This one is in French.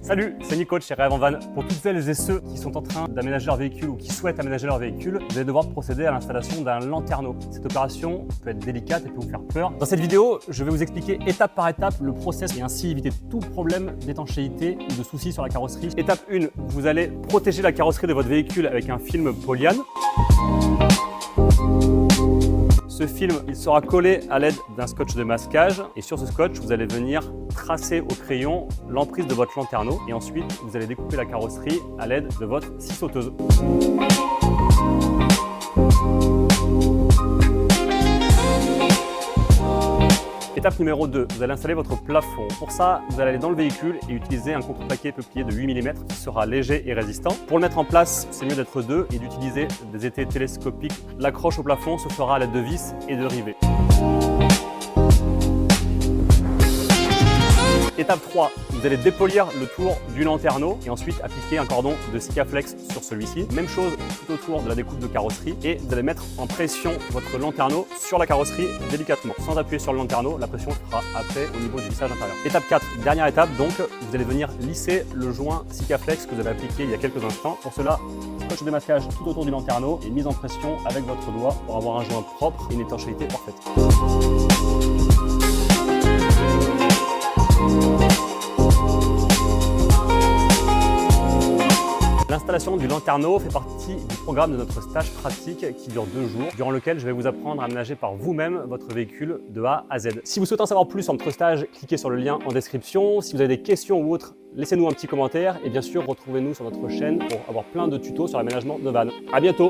Salut, c'est Nico de chez Rêve en Van. Pour toutes celles et ceux qui sont en train d'aménager leur véhicule ou qui souhaitent aménager leur véhicule, vous allez devoir procéder à l'installation d'un lanterneau. Cette opération peut être délicate et peut vous faire peur. Dans cette vidéo, je vais vous expliquer étape par étape le process et ainsi éviter tout problème d'étanchéité ou de soucis sur la carrosserie. Étape 1, vous allez protéger la carrosserie de votre véhicule avec un film polyane. Ce film, il sera collé à l'aide d'un scotch de masquage et sur ce scotch, vous allez venir tracer au crayon l'emprise de votre lanterneau et ensuite, vous allez découper la carrosserie à l'aide de votre scie sauteuse. Étape numéro 2, vous allez installer votre plafond. Pour ça, vous allez aller dans le véhicule et utiliser un contreplaqué peuplier de 8 mm qui sera léger et résistant. Pour le mettre en place, c'est mieux d'être deux et d'utiliser des étais télescopiques. L'accroche au plafond se fera à l'aide de vis et de rivets. Étape 3, vous allez dépolir le tour du lanterneau et ensuite appliquer un cordon de Sikaflex sur celui-ci. Même chose tout autour de la découpe de carrosserie et vous allez mettre en pression votre lanterneau sur la carrosserie délicatement. Sans appuyer sur le lanterneau, la pression se fera après au niveau du vissage intérieur. Étape 4, dernière étape donc, vous allez venir lisser le joint Sikaflex que vous avez appliqué il y a quelques instants. Pour cela, scotch de masquage tout autour du lanterneau et mise en pression avec votre doigt pour avoir un joint propre et une étanchéité parfaite. L'installation du lanterneau fait partie du programme de notre stage pratique qui dure 2 jours, durant lequel je vais vous apprendre à aménager par vous-même votre véhicule de A à Z. Si vous souhaitez en savoir plus sur notre stage, cliquez sur le lien en description. Si vous avez des questions ou autres, laissez-nous un petit commentaire et bien sûr, retrouvez-nous sur notre chaîne pour avoir plein de tutos sur l'aménagement de van. À bientôt!